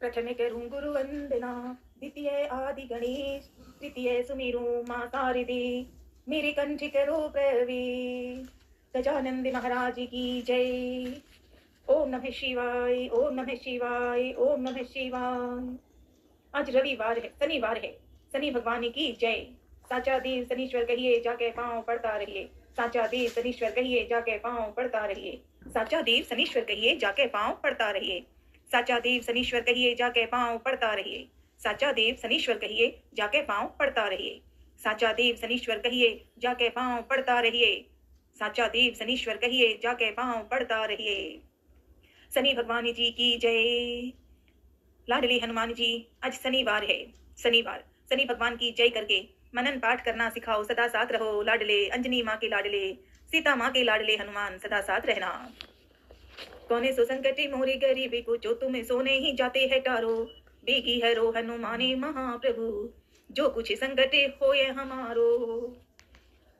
प्रथम करूं गुरु वंदना, द्वितीय आदि गणेश, तृतीय सुमेरु मां शारदे, मेरे कंठ करो प्रवेश। गजानंद महाराज की जय। ओम नमः शिवाय, ओम नमः शिवाय, ओम नमः शिवाय। आज रविवार है, शनिवार है। शनि भगवान की जय। साचा देव शनीश्वर कहिए, जाके पांव पड़ता रहिए। साचा देव शनीश्वर कहिए, जाके पांव पड़ता रहिए। साचा देव शनीश्वर कहिए, जाके पांव पड़ता रहिए। साचा देव शनीश्वर कहिए, जाके पांव पड़ता रहिए। साचा देव शनीश्वर कहिए, जाके पांव पड़ता रहिए। साचा देव शनीश्वर कहिए, जाके पांव पड़ता रहिए। साचा देव शनीश्वर कहिए, जाके पांव पड़ता रहिए। शनि भगवान जी की जय। लाडले हनुमान जी, आज शनिवार है। शनिवार शनि भगवान की जय करके मनन पाठ करना सिखाओ, सदा साथ रहो लाडले। अंजनी माँ के लाडले, सीता माँ के लाडले हनुमान, सदा साथ रहना। कौने सो संकटे मोरे गरीबी को, जो तुम्हें सोने ही जाते है टारो। बेगी हरो हनुमाने महाप्रभु, जो कुछ संकटे होए हमारो।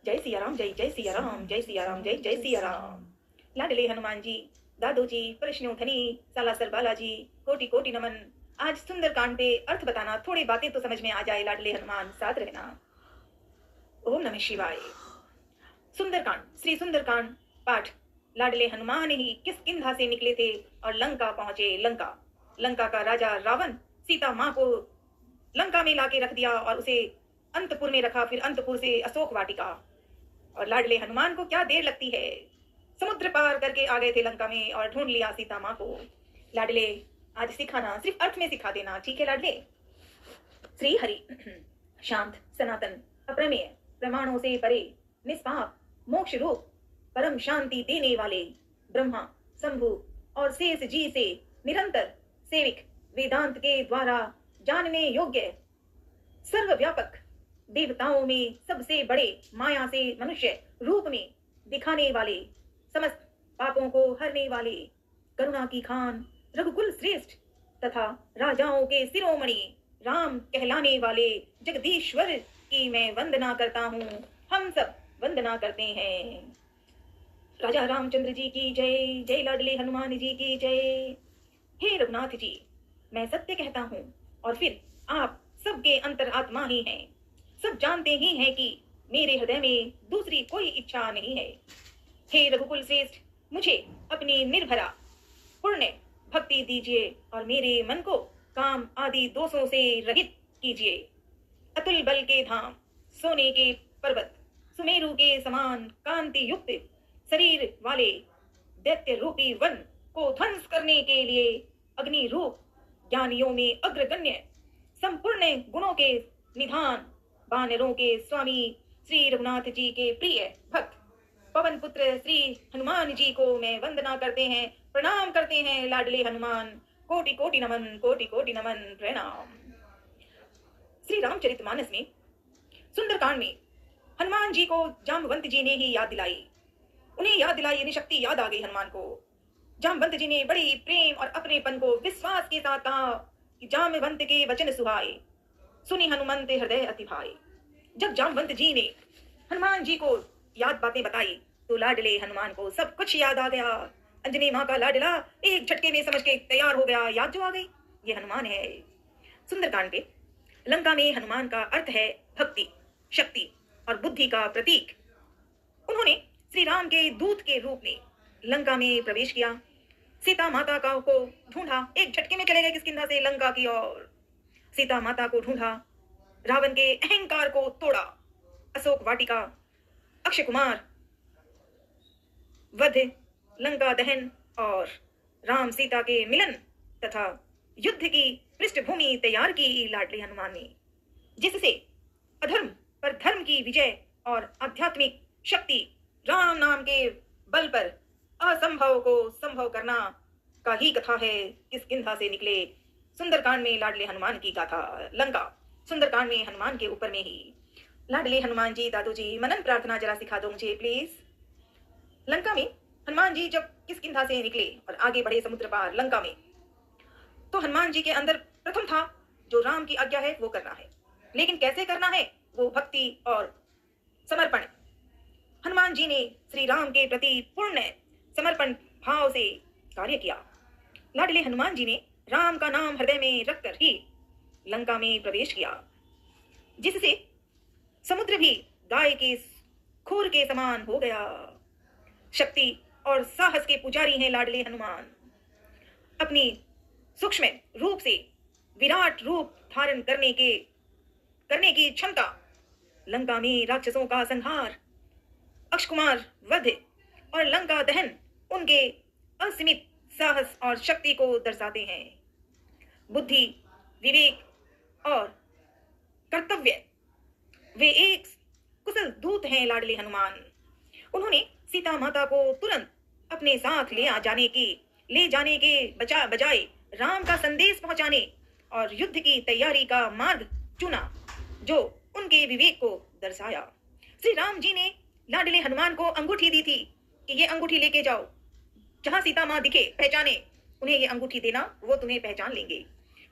जय सिया राम, जय जय सिया राम, जय सिया राम, जय जय सिया राम। लाडले हनुमान जी, दादू जी, प्रश्नों धनी, सालासर बालाजी, कोटि कोटि नमन। आज सुंदर कांड पे अर्थ बताना, थोड़ी बातें तो समझ में आ जाए। लाडले हनुमान, साथ रहना। ओम नमः शिवाय। सुंदर कांड, श्री सुंदर कांड पाठ। लाडले हनुमान ही किष्किंधा से निकले थे और लंका पहुंचे। लंका का राजा रावण सीता माँ को लंका में लाके रख दिया और उसे अंतपुर में रखा, फिर अंतपुर से अशोक वाटिका। और लाडले हनुमान को क्या देर लगती है, समुद्र पार करके आ गए थे लंका में और ढूंढ लिया सीता माँ को। लाडले आज सिखाना, सिर्फ अर्थ में सिखा देना, ठीक है लाडले। श्री हरि शांत सनातन अप्रमेय, प्रमाणों से परे, निष्पाप, मोक्ष रूप, परम शांति देने वाले ब्रह्मा, शंभु और शेष जी से निरंतर सेविक, वेदांत के द्वारा जानने योग्य, सर्वव्यापक, देवताओं में सबसे बड़े, माया से मनुष्य रूप में दिखाने वाले, समस्त पापों को हरने वाले, करुणा की खान, रघुकुल श्रेष्ठ तथा राजाओं के शिरोमणि राम कहलाने वाले जगदीश्वर की मैं वंदना करता हूँ। हम सब वंदना करते हैं। राजा रामचंद्र जी की जय। जय लाडले हनुमान जी की जय। हे रघुनाथ जी, मैं सत्य कहता हूँ और फिर आप सबके अंतरात्मा ही हैं। सब जानते ही हैं कि मेरे हृदय में दूसरी कोई इच्छा नहीं है। हे रघुकुल श्रेष्ठ, मुझे अपनी निर्भरा पुण्य भक्ति दीजिए और मेरे मन को काम आदि दोषों से रहित कीजिए। अतुल बल के धाम, सोने के पर्वत, सुमेरु के समान कांति युक्त शरीर वाले दैत्य रूपी वन को ध्वंस करने के लिए अग्नि रूप, ज्ञानियों में अग्रगण्य, संपूर्ण गुणों के निधान, वानरों के स्वामी श्री रघुनाथ जी के प्रिय भक्त पवन पुत्र श्री हनुमान जी को मैं वंदना करते हैं, प्रणाम करते हैं। लाडले हनुमान, कोटि कोटि नमन, कोटि कोटि नमन, प्रणाम। श्री रामचरितमानस में सुंदरकांड में हनुमान जी को जामवंत जी ने ही याद दिलाई। उन्हें याद दिलाई, यानी शक्ति याद आ गई हनुमान को। जामवंत जी ने बड़ी प्रेम और अपनेपन को विश्वास के साथ कहा कि जामवंत के वचन सुहाए, सुनी हनुमंत हृदय अति भाए। जब जामवंत जी ने हनुमान जी को याद बातें बताई तो लाडले हनुमान को सब कुछ याद आ गया। अंजनी माँ का लाडला एक झटके में समझ के तैयार हो गया, याद जो आ गई, ये हनुमान है। सुंदरकांड पे लंका में हनुमान का अर्थ है भक्ति, शक्ति और बुद्धि का प्रतीक। उन्होंने श्री राम के दूत के रूप में लंका में प्रवेश किया। सीता माता का को ढूंढा, एक झटके में चले गए किष्किंधा से लंका की ओर। सीता माता को ढूंढा, रावण के अहंकार को तोड़ा, अशोक वाटिका, अक्षय कुमार वध, लंका दहन और राम सीता के मिलन तथा युद्ध की पृष्ठभूमि तैयार की लाडले हनुमान ने, जिससे अधर्म पर धर्म की विजय और आध्यात्मिक शक्ति, राम नाम के बल पर असंभव को संभव करना का ही कथा है। किष्किंधा से निकले। सुंदरकांड में लाडले हनुमान की गाथा। लंका सुंदरकांड में हनुमान के ऊपर में ही। लाडले हनुमान जी, दादू जी, मनन प्रार्थना जरा सिखा दो मुझे प्लीज। लंका में हनुमान जी जब किष्किंधा से निकले और आगे बढ़े समुद्र पार लंका में, तो हनुमान जी के अंदर प्रथम था जो राम की आज्ञा है वो करना है, लेकिन कैसे करना है, वो भक्ति और समर्पण। हनुमान जी ने श्री राम के प्रति पूर्ण समर्पण भाव से कार्य किया। लाडले हनुमान जी ने राम का नाम हृदय में रखकर ही लंका में प्रवेश किया, जिससे समुद्र भी गाय के खूर के समान हो गया। शक्ति और साहस के पुजारी हैं लाडले हनुमान। अपनी सूक्ष्म रूप से विराट रूप धारण करने की क्षमता, लंका में राक्षसों का संहार, अक्षकुमार वध और लंका दहन उनके असीमित साहस और शक्ति को दर्शाते हैं। बुद्धि, विवेक और कर्तव्य, वे एक कुशल दूत हैं लाडले हनुमान। उन्होंने सीता माता को तुरंत अपने साथ ले जाने के बजाय राम का संदेश पहुंचाने और युद्ध की तैयारी का मार्ग चुना, जो उनके विवेक को दर्शाया। श्री राम जी ने लाडले हनुमान को अंगूठी दी थी कि ये अंगूठी लेके जाओ, जहां सीता मां दिखे पहचाने उन्हें ये अंगूठी देना, वो तुम्हें पहचान लेंगे।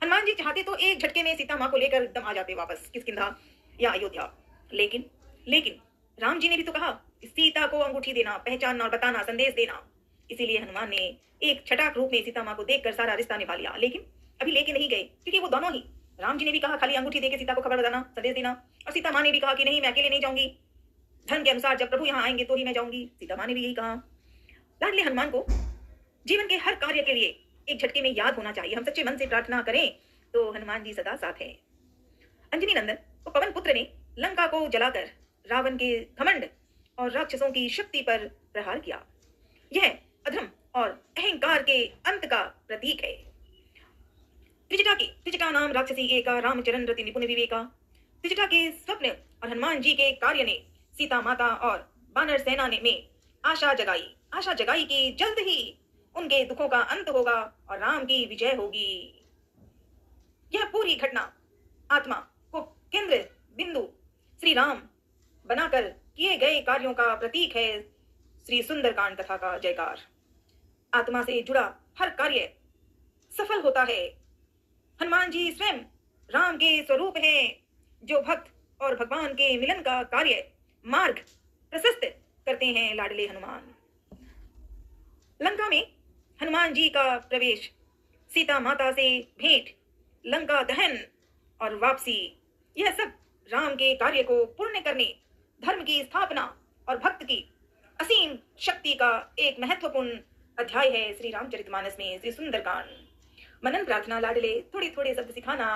हनुमान जी चाहते तो एक झटके में सीता मां को लेकर एकदम आ जाते वापस किष्किंधा या अयोध्या, लेकिन राम जी ने भी तो कहा सीता को अंगूठी देना, पहचानना और बताना, संदेश देना। इसीलिए हनुमान ने एक छटाक रूप में सीता मां को देखकर सारा रिश्ता निभा लिया। लेकिन अभी लेके नहीं गए, क्योंकि वो दोनों ही, राम जी ने भी कहा खाली अंगूठी देके सीता को खबर बताना, संदेश देना, और सीता मां ने भी कहा कि नहीं मैं अकेले नहीं जाऊंगी, धर्म के अनुसार जब प्रभु यहाँ आएंगे तो ही मैं जाऊंगी। सीता मां ने भी यही कहा। लाडले हनुमान को जीवन के हर कार्य के लिए एक झटके में याद होना चाहिए। हम सच्चे मन से प्रार्थना करें तो हनुमान जी सदा साथ है। अंजनी नंदन और पवन पुत्र ने लंका को जलाकर रावण के घमंड और राक्षसों की शक्ति पर प्रहार किया। यह अधर्म और अहंकार के अंत का प्रतीक है। त्रिजटा नाम राक्षसी एका, रामचरण रति निपुण विवेका। त्रिजटा के स्वप्न और हनुमान जी के कार्य ने सीता माता और बानर सेना ने में आशा जगाई कि जल्द ही उनके दुखों का अंत होगा और राम की विजय होगी। यह पूरी घटना आत्मा को केंद्र बिंदु श्री राम बनाकर किए गए कार्यों का प्रतीक है। श्री सुंदरकांड कथा का जयकार। आत्मा से जुड़ा हर कार्य सफल होता है। हनुमान जी स्वयं राम के स्वरूप हैं, जो भक्त और भगवान के मिलन का कार्य मार्ग प्रशस्त करते हैं लाडले हनुमान। लंका में हनुमान जी का प्रवेश, सीता माता से भेंट, लंका दहन और वापसी, यह सब राम के कार्य को पूर्ण करने, धर्म की स्थापना और भक्त की असीम शक्ति का एक महत्वपूर्ण अध्याय है श्री रामचरितमानस में श्री सुंदरकांड। मनन प्रार्थना लाडले, थोड़े थोड़े शब्द सिखाना।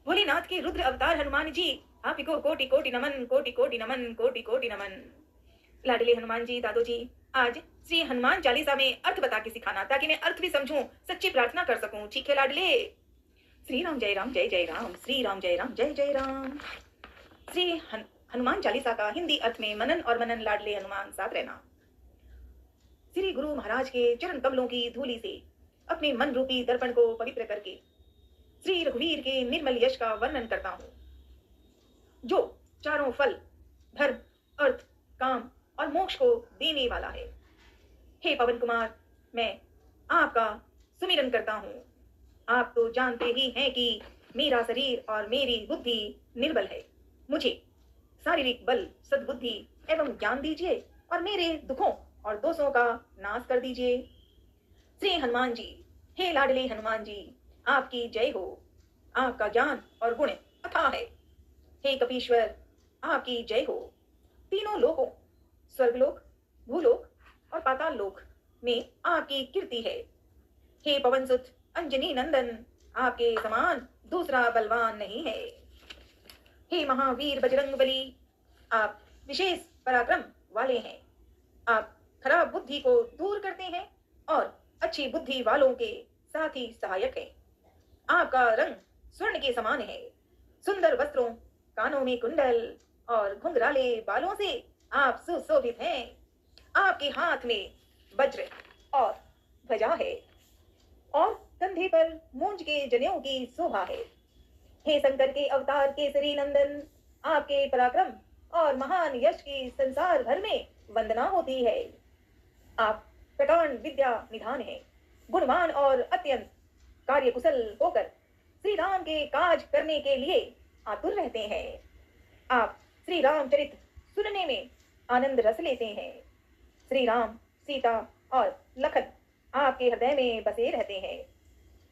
भोलेनाथ के रुद्र अवतार हनुमान जी, आपको कोटि कोटि नमन, कोटि कोटि नमन, कोटि कोटि नमन। लाडले हनुमान जी, दादो जी, आज श्री हनुमान चालीसा में अर्थ बता के सिखाना, ताकि मैं अर्थ भी समझूं, सच्ची प्रार्थना कर सकूं। ठीक है लाडले। श्री राम जय राम जय जय राम, श्री राम जय राम जय जय राम। श्री हनुमान चालीसा का हिंदी अर्थ में मनन और मनन लाडले हनुमान साथ रहना। श्री गुरु महाराज के चरण कमलों की धूलि से अपने मन रूपी दर्पण को पवित्र करके श्री रघुवीर के निर्मल यश का वर्णन करता हूँ, जो चारों फल, धर्म, अर्थ, काम और मोक्ष को देने वाला है। हे पवन कुमार, मैं आपका सुमिरन करता हूँ। आप तो जानते ही हैं कि मेरा शरीर और मेरी बुद्धि निर्बल है। मुझे शारीरिक बल, सद्बुद्धि एवं ज्ञान दीजिए और मेरे दुखों और दोषों का नाश कर दीजिए। श्री हनुमान जी, हे लाडले हनुमान जी, आपकी जय हो। आपका ज्ञान और गुण अथाह है। हे कपीश्वर, आपकी जय हो। तीनों लोकों, स्वर्गलोक, भूलोक और पाताल लोक में आपकी कीर्ति है। हे पवनसुत अंजनी नंदन, आपके समान दूसरा बलवान नहीं है। हे महावीर बजरंगबली, आप विशेष पराक्रम वाले हैं। आप खराब बुद्धि को दूर करते हैं और अच्छी बुद्धि वालों के साथी सहायक हैं। आपका रंग स्वर्ण के समान है। सुंदर वस्त्रों, कानों में कुंडल और घुंघराले बालों से आप सुशोभित हैं। आपके हाथ में वज्र और ध्वजा है और कंधे पर मूंज के जनेऊ की शोभा है। हे शंकर के अवतार केसरी नंदन, आपके पराक्रम और महान यश की संसार भर में वंदना होती है। आप प्रकांड विद्या निधान हैं, गुणवान और अत्यंत कार्यकुशल होकर श्री राम के काज करने के लिए आतुर रहते हैं। आप श्री रामचरित सुनने में आनंद रस लेते हैं। श्री राम, सीता और लखन आपके हृदय में बसे रहते हैं।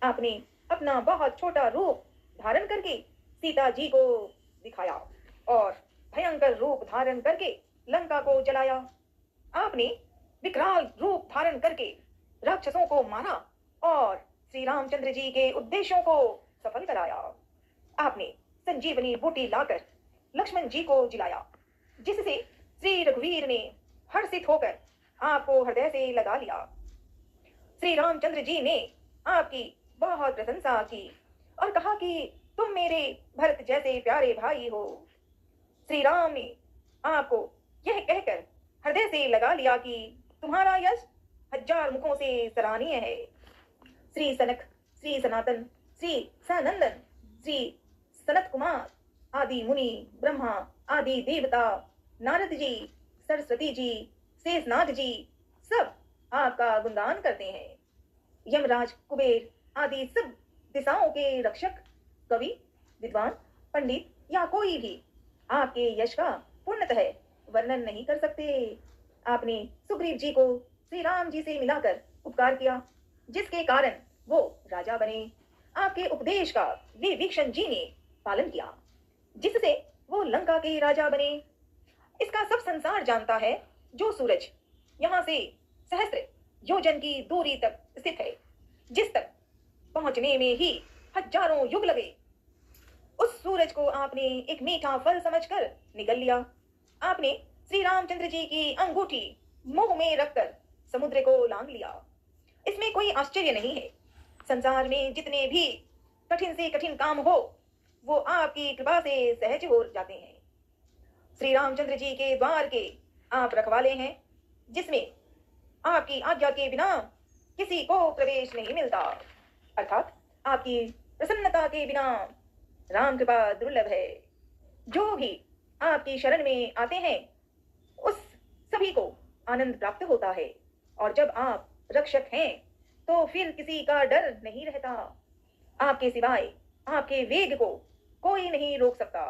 आपने अपना बहुत छोटा रूप धारण करके सीता जी को दिखाया और भयंकर रूप धारण करके लंका को जलाया। आपने विकराल रूप धारण करके राक्षसों को मारा और श्री रामचंद्र जी के उद्देश्यों को सफल कराया। आपने संजीवनी बूटी लाकर लक्ष्मण जी को जिलाया, जिससे श्री रघुवीर ने हर्षित होकर आपको हृदय से लगा लिया। श्री रामचंद्र जी ने आपकी बहुत प्रशंसा की और कहा कि तुम मेरे भरत जैसे प्यारे भाई हो। श्री राम ने आपको यह कहकर हृदय से लगा लिया कि तुम्हारा यश 1000 मुखों से सराहनीय है। श्री सनक, श्री सनातन, श्री सनंदन, श्री सनत कुमार आदि मुनि, ब्रह्मा आदि देवता, नारद जी, सरस्वती जी, शेषनाग जी सब आपका गुणगान करते हैं। यमराज, कुबेर आदि सब दिशाओं के रक्षक, कवि, विद्वान, पंडित या कोई भी आपके यश का पूर्णतः वर्णन नहीं कर सकते। आपने सुग्रीव जी को श्री राम जी से मिलाकर उपकार किया, जिसके कारण वो राजा बने। आपके उपदेश का विभीषण जी ने पालन किया, जिससे वो लंका के राजा बने। इसका सब संसार जानता है। जो सूरज यहाँ से सहस्त्र योजन की दूरी तक स्थित है, जिस तक पहुंचने में ही 1000 युग लगे, उस सूरज को आपने एक मीठा फल समझकर निगल लिया। आपने श्री रामचंद्र जी की अंगूठी मुंह में रखकर समुद्र को लांघ लिया। इसमें कोई आश्चर्य नहीं है। संसार में जितने भी कठिन से कठिन काम हो, वो आपकी कृपा से सहज हो जाते हैं। श्री रामचंद्र जी के द्वार के आप रखवाले हैं, जिसमें आपकी आज्ञा के बिना किसी को प्रवेश नहीं मिलता। अर्थात आपकी प्रसन्नता के बिना राम कृपा दुर्लभ है। जो भी आपकी शरण में आते हैं, उस सभी को आनंद प्राप्त होता है। और जब आप रक्षक हैं, तो फिर किसी का डर नहीं रहता। आपके सिवाय आपके वेग को कोई नहीं रोक सकता।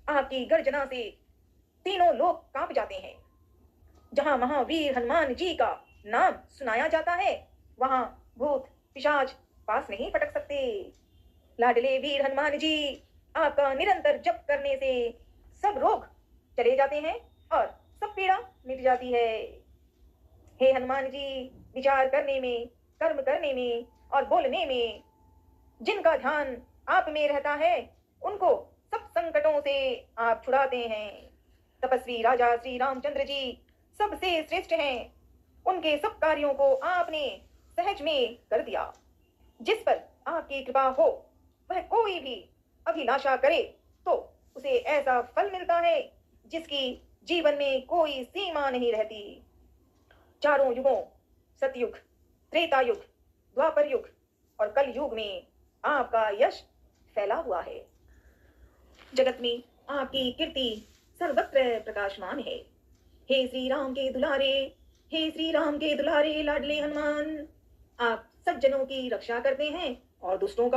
आपकी गर्जना से तीनों लोग कांप जाते हैं। जहां महावीर हनुमान जी का नाम सुनाया जाता है, वहां भूत पिशाच पास नहीं पटक सकते। लाडले वीर हनुमान जी, आपका निरंतर जप करने से सब रोग चले जाते हैं और सब पीड़ा मिट जाती है। हे हनुमान जी, विचार करने में, कर्म करने में और बोलने में जिनका ध्यान आप में रहता है, उनको सब संकटों से आप छुड़ाते हैं। तपस्वी राजा श्री रामचंद्र जी सबसे श्रेष्ठ हैं। उनके सब कार्यों को आपने सहज में कर दिया। जिस पर आपकी कृपा हो, वह कोई भी अभिलाषा करे तो उसे ऐसा फल मिलता है जिसकी जीवन में कोई सीमा नहीं रहती। चारों युगों, सतयुग, त्रेता युग, द्वापर युग और कल युग में आपका यश फैला हुआ है। जगत में आपकी कीर्ति सर्वत्र प्रकाशमान है। हे श्री राम के दुलारे, हे श्री राम के दुलारे लाडले हनुमान, आप सज्जनों की रक्षा करते हैं और दुष्टों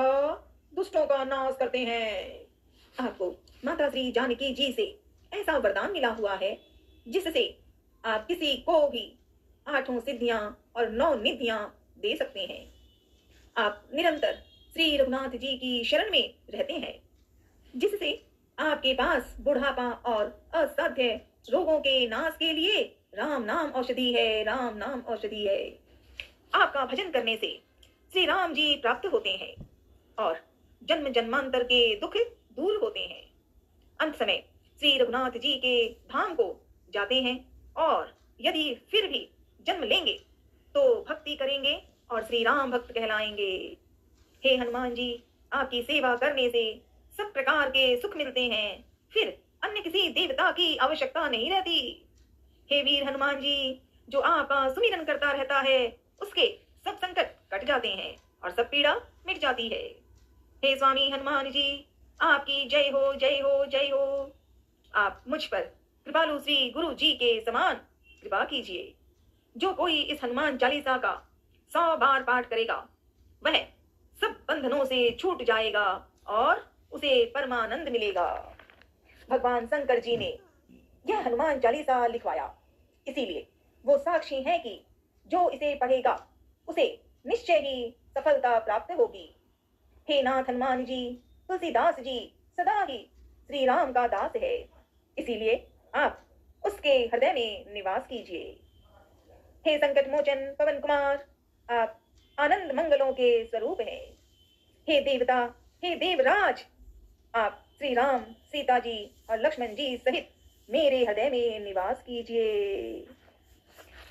का नाश करते हैं। आपको माता श्री जानकी जी से ऐसा वरदान मिला हुआ है, जिससे आप किसी को भी 8 सिद्धियां और 9 निधियां दे सकते हैं। आप निरंतर श्री रघुनाथ जी की शरण में रहते हैं, जिससे आपके पास बुढ़ापा और असाध्य रोगों के नाश के लिए राम नाम औषधि है, राम नाम औषधि है। आपका भजन करने से श्री राम जी प्राप्त होते हैं और जन्म जन्मांतर के दुख दूर होते हैं। अंत समय श्री रघुनाथ जी के धाम को जाते हैं और यदि फिर भी जन्म लेंगे तो भक्ति करेंगे और श्री राम भक्त कहलाएंगे। हे हनुमान जी, आपकी सेवा करने से सब प्रकार के सुख मिलते हैं, फिर अन्य किसी देवता की आवश्यकता नहीं रहती। हे वीर हनुमान जी, जो आपका सुमिरन करता रहता है, उसके सब संकट कट जाते हैं और सब पीड़ा मिट जाती है। हे स्वामी हनुमान जी, आपकी जय हो, जय हो, जय हो। आप मुझ पर कृपालु श्री गुरु जी के समान कृपा कीजिए। जो कोई इस हनुमान चालीसा का 100 बार पाठ करेगा, वह सब बंधनों से छूट जाएगा और उसे परमानंद मिलेगा। भगवान शंकर जी ने यह हनुमान चालीसा लिखवाया, इसीलिए वो साक्षी है कि जो इसे पढ़ेगा उसे निश्चय ही सफलता प्राप्त होगी। हे नाथ हनुमान जी, तुलसीदास जी सदा ही श्री राम का दास है, इसीलिए आप उसके हृदय में निवास कीजिए। हे संकट मोचन पवन कुमार, आप आनंद मंगलों के स्वरूप हैं। हे देवता, हे देवराज, आप श्री राम, सीता जी और लक्ष्मण जी सहित मेरे हृदय में निवास कीजिए।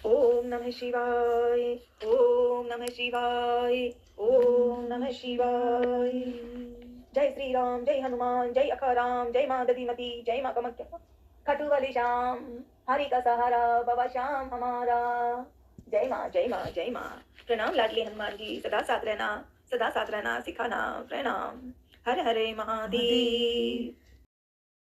ओम नमः शिवाय, ओम नमः शिवाय, ओम नमः शिवाय। जय श्री राम, जय हनुमान, जय अखाराम, जय माँ दधिमती, जय माँ कामाख्या, खटू वाली श्याम, हरि का सहारा बाबा श्याम हमारा। जय माँ, जय माँ, जय माँ। प्रणाम लाडले हनुमान जी, सदा साथ रहना, सदा साथ रहना सिखाना। प्रणाम। हर हरे महादेव।